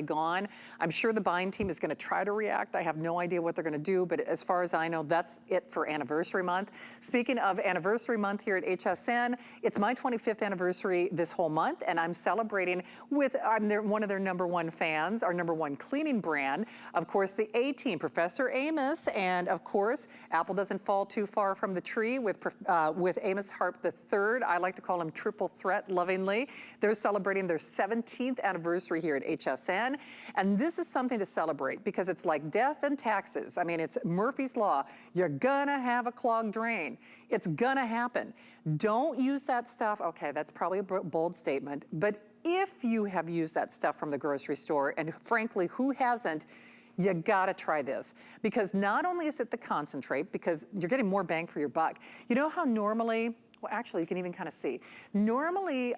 gone. I'm sure the buying team is going to try to react. I have no idea what they're going to do, but as far as I know, that's it for anniversary month. Speaking of anniversary month here at HSN, it's my 25th anniversary this whole month, and I'm celebrating with, one of their #1 fans, our #1 cleaning brand, of course, the A-Team, Professor Amos, and of course, apple doesn't fall too far from the tree with Amos Harp III. I like to call him triple threat lovingly. They're celebrating their 17th anniversary here at HSN. And this is something to celebrate because it's like death and taxes. I mean, it's Murphy's Law. You're gonna have a clogged drain. It's gonna happen. Don't use that stuff. Okay, that's probably a bold statement, but if you have used that stuff from the grocery store, and frankly, who hasn't, you gotta try this. Because not only is it the concentrate, because you're getting more bang for your buck. You know how normally, well, actually, you can even kind of see. Normally,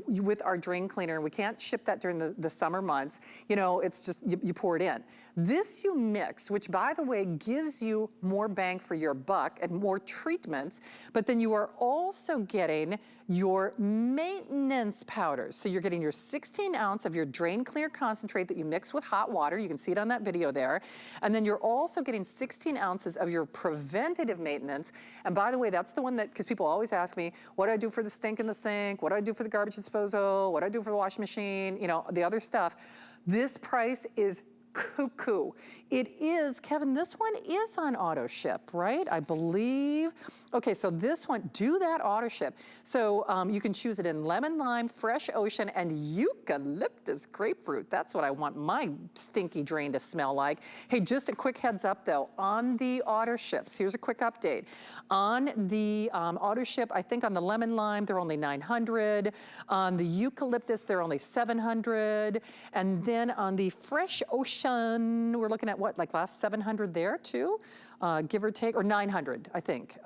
with our drain cleaner, we can't ship that during the summer months. You know, it's just, you pour it in. This you mix, which by the way, gives you more bang for your buck and more treatments, but then you are also getting your maintenance powders. So you're getting your 16 ounce of your drain cleaner concentrate that you mix with hot water. You can see it on that video there. And then you're also getting 16 ounces of your preventative maintenance. And by the way, that's the one that, because people always ask me, what do I do for the stink in the sink? What do I do for the garbage disposal? What do I do for the washing machine? You know, the other stuff. This price is cuckoo. It is, Kevin, this one is on auto ship, right? I believe. Okay, so this one, do that auto ship. So you can choose it in lemon, lime, fresh ocean, and eucalyptus grapefruit. That's what I want my stinky drain to smell like. Hey, just a quick heads up though, on the auto ships, here's a quick update. On the auto ship, I think on the lemon lime, they're only 900. On the eucalyptus, they're only 700. And then on the fresh ocean, we're looking at what, like last 700 there too, give or take, or 900, I think.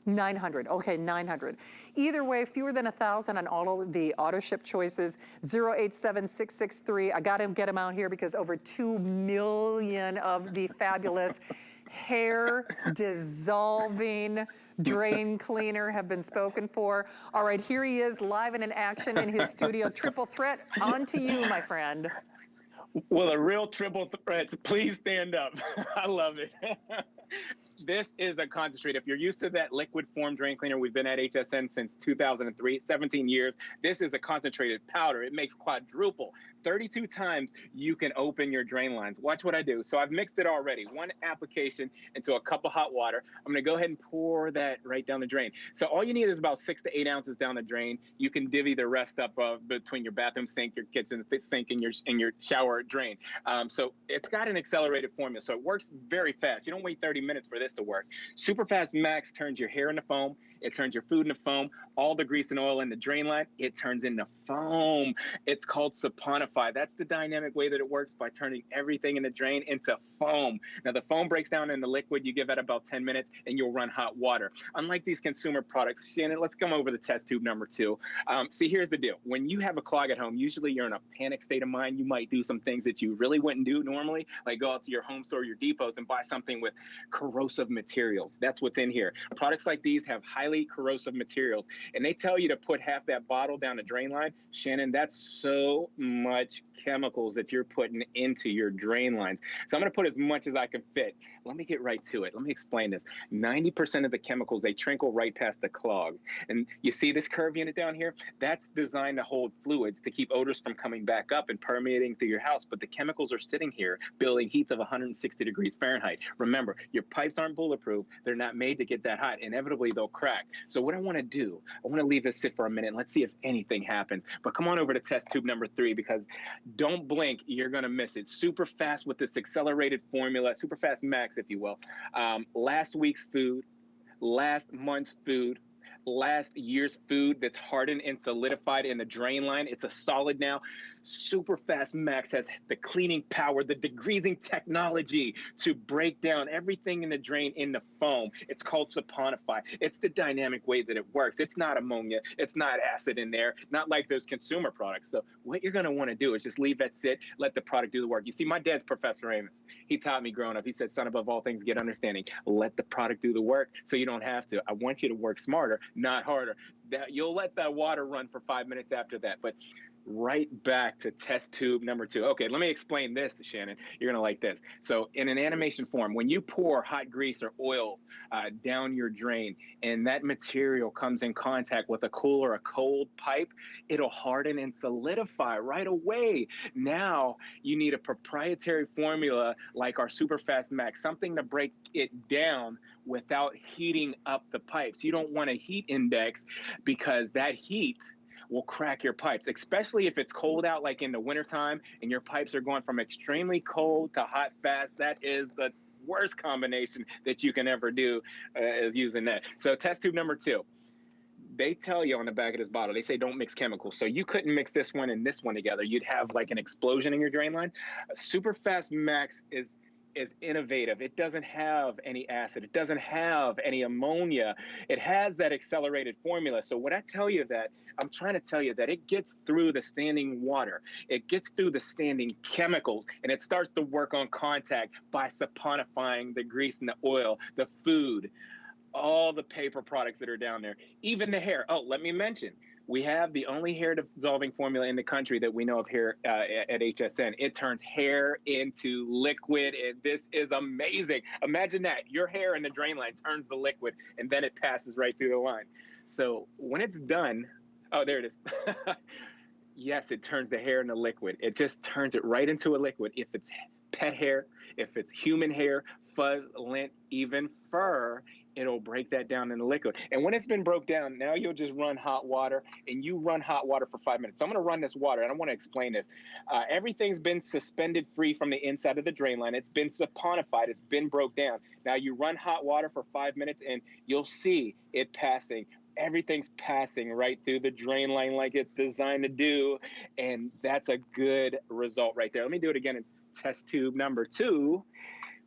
900, okay, 900. Either way, fewer than 1,000 on all of the auto ship choices. 087663, I gotta get them out here because over 2 million of the fabulous hair dissolving drain cleaner have been spoken for. All right, here he is live and in action in his studio. Triple threat, on to you, my friend. Well, a real triple threat. Please stand up. I love it. This is a concentrate. If you're used to that liquid form drain cleaner, we've been at HSN since 2003, 17 years. This is a concentrated powder. It makes quadruple. 32 times you can open your drain lines. Watch what I do. So I've mixed it already. One application into a cup of hot water. I'm going to go ahead and pour that right down the drain. So all you need is about 6 to 8 ounces down the drain. You can divvy the rest up between your bathroom sink, your kitchen sink, and your shower drain. So it's got an accelerated formula, so it works very fast. You don't wait 30 minutes for this to work. Superfast Max turns your hair into foam. It turns your food into foam. All the grease and oil in the drain line, it turns into foam. It's called saponify. That's the dynamic way that it works, by turning everything in the drain into foam. Now the foam breaks down into liquid. You give it about 10 minutes and you'll run hot water. Unlike these consumer products, Shannon, let's come over to test tube number 2. See, here's the deal. When you have a clog at home, usually you're in a panic state of mind. You might do some things that you really wouldn't do normally, like go out to your home store, your depots, and buy something with corrosive materials. That's what's in here. Products like these have highly corrosive materials, and they tell you to put half that bottle down the drain line. Shannon, that's so much chemicals that you're putting into your drain lines. So I'm going to put as much as I can fit. Let me get right to it. Let me explain this. 90% of the chemicals, they trickle right past the clog. And you see this curve unit down here? That's designed to hold fluids to keep odors from coming back up and permeating through your house. But the chemicals are sitting here building heats of 160 degrees Fahrenheit. Remember, your pipes aren't bulletproof. They're not made to get that hot. Inevitably, they'll crack. So what I want to do, I want to leave this sit for a minute and let's see if anything happens. But come on over to test tube number 3, because don't blink, you're going to miss it. Super fast with this accelerated formula, Superfast Max, if you will. Last week's food, last month's food, last year's food that's hardened and solidified in the drain line. It's a solid now. Superfast Max has the cleaning power, the degreasing technology to break down everything in the drain into foam. It's called saponify. It's the dynamic way that it works. It's not ammonia. It's not acid in there, not like those consumer products. So what you're going to want to do is just leave that sit, let the product do the work. You see, my dad's Professor Amos. He taught me growing up. He said, son, above all things, get understanding. Let the product do the work so you don't have to. I want you to work smarter, not harder. You'll let that water run for 5 minutes after that. But right back to test tube number 2. Okay, let me explain this, Shannon. You're gonna like this. So in an animation form, when you pour hot grease or oil down your drain and that material comes in contact with a cool or a cold pipe, it'll harden and solidify right away. Now you need a proprietary formula like our Superfast Max, something to break it down without heating up the pipes. You don't want a heat index because that heat will crack your pipes, especially if it's cold out, like in the wintertime, and your pipes are going from extremely cold to hot fast. That is the worst combination that you can ever do is using that. So test tube number 2. They tell you on the back of this bottle, they say don't mix chemicals. So you couldn't mix this one and this one together. You'd have like an explosion in your drain line. Superfast Max is innovative. It doesn't have any acid. It doesn't have any ammonia. It has that accelerated formula. So what I tell you that, I'm trying to tell you that it gets through the standing water. It gets through the standing chemicals, and it starts to work on contact by saponifying the grease and the oil, the food, all the paper products that are down there, even the hair. Oh, let me mention, we have the only hair dissolving formula in the country that we know of here at HSN. It turns hair into liquid, and this is amazing. Imagine that. Your hair in the drain line turns the liquid, and then it passes right through the line. So when it's done, oh, there it is. Yes, it turns the hair into liquid. It just turns it right into a liquid. If it's pet hair, if it's human hair, fuzz, lint, even fur, it'll break that down into liquid. And when it's been broke down, now you'll just run hot water, and you run hot water for 5 minutes. So I'm going to run this water, and I want to explain this. Everything's been suspended free from the inside of the drain line. It's been saponified. It's been broke down. Now you run hot water for 5 minutes, and you'll see it passing. Everything's passing right through the drain line like it's designed to do, and that's a good result right there. Let me do it again in test tube number 2.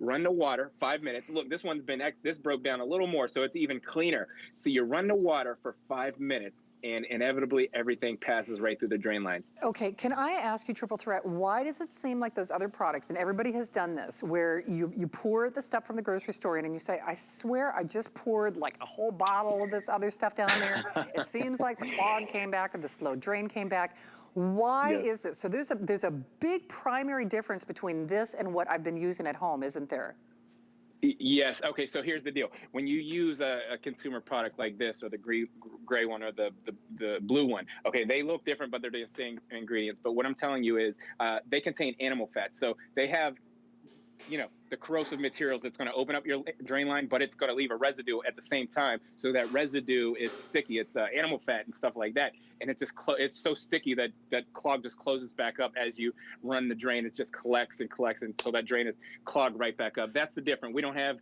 Run the water 5 minutes. Look, this one's been, this broke down a little more, so it's even cleaner. So you run the water for 5 minutes, and inevitably everything passes right through the drain line. Okay, can I ask you, Triple Threat, why does it seem like those other products, and everybody has done this, where you pour the stuff from the grocery store in and you say, I swear I just poured like a whole bottle of this other stuff down there. It seems like the clog came back or the slow drain came back. Why is it? So there's a big primary difference between this and what I've been using at home, isn't there? Yes. Okay. So here's the deal. When you use a consumer product like this, or the gray one, or the blue one, okay, they look different, but they're the same ingredients. But what I'm telling you is they contain animal fat. So they have, the corrosive materials that's going to open up your drain line, but it's going to leave a residue at the same time. So that residue is sticky. It's animal fat and stuff like that. And it just it's so sticky that clog just closes back up as you run the drain. It just collects and collects until that drain is clogged right back up. That's the difference. We don't have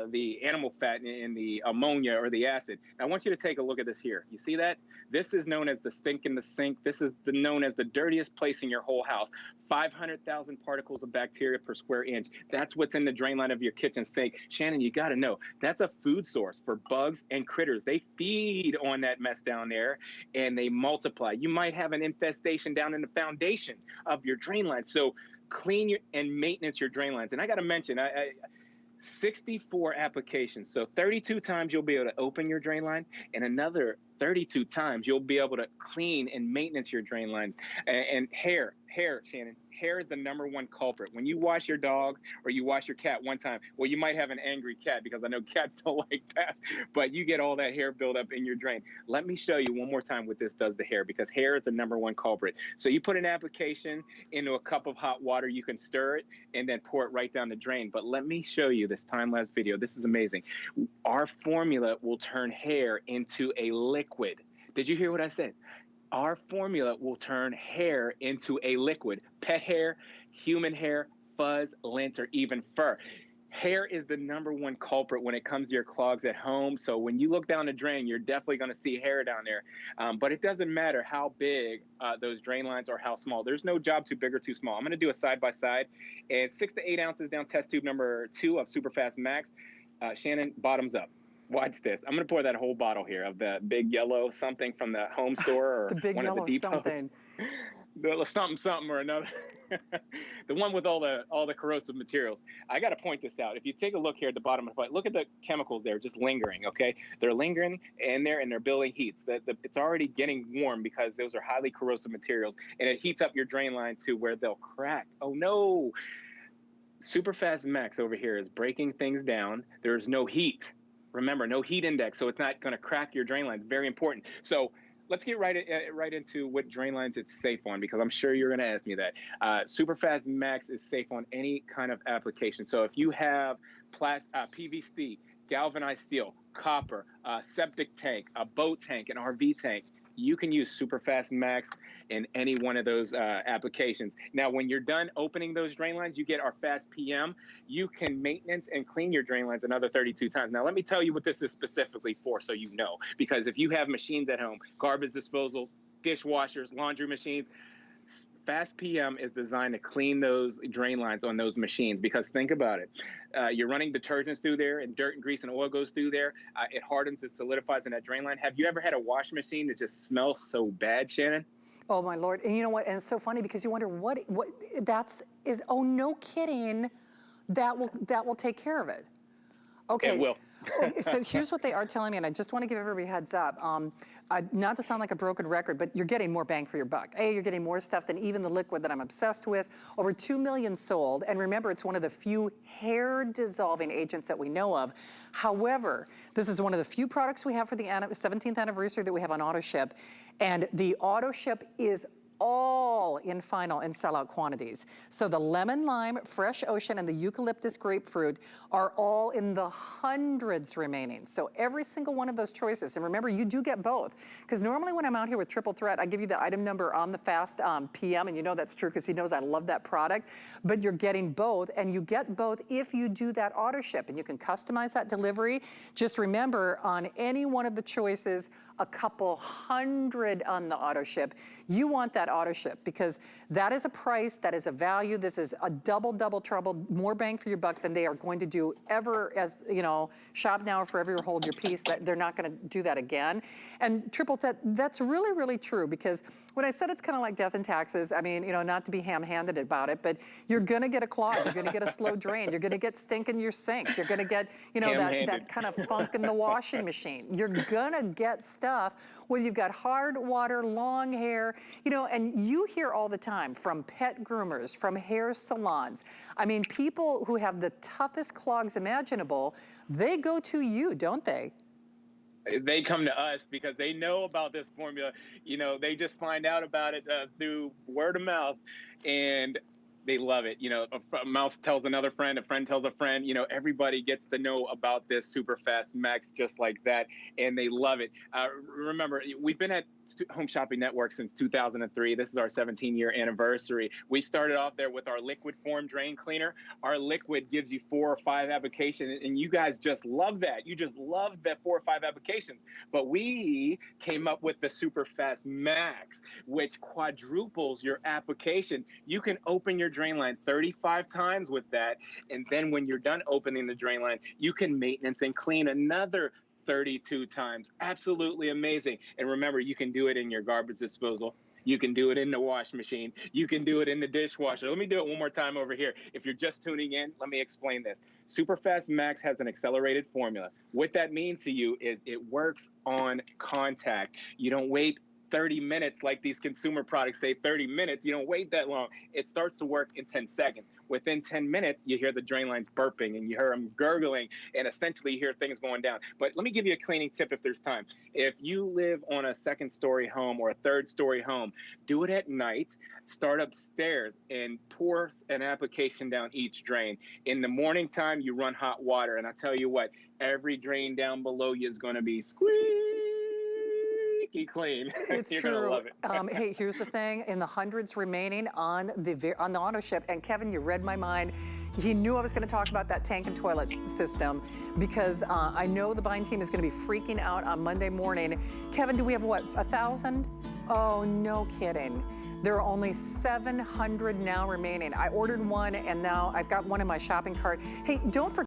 the animal fat in the ammonia or the acid. Now, I want you to take a look at this here. You see that? This is known as the stink in the sink. This is known as the dirtiest place in your whole house. 500,000 particles of bacteria per square inch. That's what's in the drain line of your kitchen sink. Shannon, you got to know, that's a food source for bugs and critters. They feed on that mess down there, and they multiply. You might have an infestation down in the foundation of your drain line. So clean and maintenance your drain lines. And I got to mention, 64 applications. So 32 times you'll be able to open your drain line, and another 32 times you'll be able to clean and maintenance your drain line. And hair, Shannon, hair is the #1 culprit. When you wash your dog or you wash your cat one time, well, you might have an angry cat, because I know cats don't like baths, but you get all that hair buildup in your drain. Let me show you one more time what this does to hair, because hair is the #1 culprit. So you put an application into a cup of hot water, you can stir it and then pour it right down the drain. But let me show you this time-lapse video. This is amazing. Our formula will turn hair into a liquid. Did you hear what I said? Our formula will turn hair into a liquid. Pet hair, human hair, fuzz, lint, or even fur. Hair is the #1 culprit when it comes to your clogs at home. So when you look down the drain, you're definitely going to see hair down there. But it doesn't matter how big those drain lines are, how small. There's no job too big or too small. I'm going to do a side-by-side. And 6 to 8 ounces down test tube number 2 of Superfast Max. Shannon, bottoms up. Watch this. I'm going to pour that whole bottle here of the big yellow something from the home store or The big one of the yellow depots. something. The something or another. the one with all the corrosive materials. I got to point this out. If you take a look here at the bottom of the pipe, look at the chemicals there, just lingering. Okay, they're lingering in there and they're building heat. It's already getting warm because those are highly corrosive materials, and it heats up your drain line to where they'll crack. Oh no! Superfast Max over here is breaking things down. There's no heat. Remember, no heat index, so it's not going to crack your drain lines. Very important. So let's get right into what drain lines it's safe on, because I'm sure you're going to ask me that. Superfast Max is safe on any kind of application. So if you have PVC, galvanized steel, copper, septic tank, a boat tank, an RV tank, you can use Superfast Max in any one of those applications. Now, when you're done opening those drain lines, you get our Fast PM. You can maintenance and clean your drain lines another 32 times. Now, let me tell you what this is specifically for, so you know. Because if you have machines at home, garbage disposals, dishwashers, laundry machines, Fast PM is designed to clean those drain lines on those machines. Because think about it. You're running detergents through there, and dirt and grease and oil goes through there. It hardens, it solidifies in that drain line. Have you ever had a wash machine that just smells so bad, Shannon? Oh my Lord, and you know what, and it's so funny because you wonder what oh no kidding, that will take care of it. Okay. It will. So here's what they are telling me, and I just want to give everybody a heads up. Not to sound like a broken record, but you're getting more bang for your buck. You're getting more stuff than even the liquid that I'm obsessed with. Over 2 million sold, and remember, it's one of the few hair-dissolving agents that we know of. However, this is one of the few products we have for the 17th anniversary that we have on auto ship, and the auto ship is all in final and sellout quantities. So the lemon lime, fresh ocean, and the eucalyptus grapefruit are all in the hundreds remaining. So every single one of those choices, and remember, you do get both. Because normally when I'm out here with Triple Threat, I give you the item number on the Fast PM, and you know that's true because he knows I love that product. But you're getting both, and you get both if you do that auto ship, and you can customize that delivery. Just remember, on any one of the choices, a couple hundred on the auto ship. You want that auto ship because that is a price, that is a value. This is a double trouble, more bang for your buck than they are going to do ever. As you know, shop now or forever hold your peace. That they're not going to do that again. And Triple Threat, that's really true, because when I said it's kind of like death and taxes, I mean, you know, not to be ham-handed about it, but you're going to get a clog, you're going to get a slow drain, you're going to get stink in your sink, you're going to get, you know, that kind of funk in the washing machine. You're going to get stuff whether you've got hard water, long hair, you know, and you hear all the time from pet groomers, from hair salons. I mean, people who have the toughest clogs imaginable, they go to you, don't they? They come to us because they know about this formula. You know, they just find out about it through word of mouth, and they love it. You know, a mouse tells another friend, a friend tells a friend, you know, everybody gets to know about this Superfast Max just like that, and they love it. Remember, we've been at Home Shopping Network since 2003. This is our 17-year anniversary. We started off there with our liquid form drain cleaner. Our liquid gives you 4 or 5 applications, and you guys just love that. You just love that 4 or 5 applications. But we came up with the Superfast Max, which quadruples your application. You can open your drain line 35 times with that, and then when you're done opening the drain line, you can maintenance and clean another 32 times. Absolutely amazing. And remember, you can do it in your garbage disposal. You can do it in the wash machine. You can do it in the dishwasher. Let me do it one more time over here. If you're just tuning in, let me explain this. Superfast Max has an accelerated formula. What that means to you is it works on contact. You don't wait 30 minutes like these consumer products say 30 minutes. You don't wait that long. It starts to work in 10 seconds. Within 10 minutes, you hear the drain lines burping and you hear them gurgling, and essentially you hear things going down. But let me give you a cleaning tip if there's time. If you live on a 2nd-story home or a 3rd-story home, do it at night. Start upstairs and pour an application down each drain. In the morning time, you run hot water, and I tell you what, every drain down below you is going to be squeaky clean. It's You're true. gonna love it. Hey, here's the thing: in the hundreds remaining on the auto ship, and Kevin, you read my mind. He knew I was going to talk about that tank and toilet system because I know the buying team is going to be freaking out on Monday morning. Kevin, do we have what, 1,000? Oh, no kidding. There are only 700 now remaining. I ordered one, and now I've got one in my shopping cart. Hey, don't forget.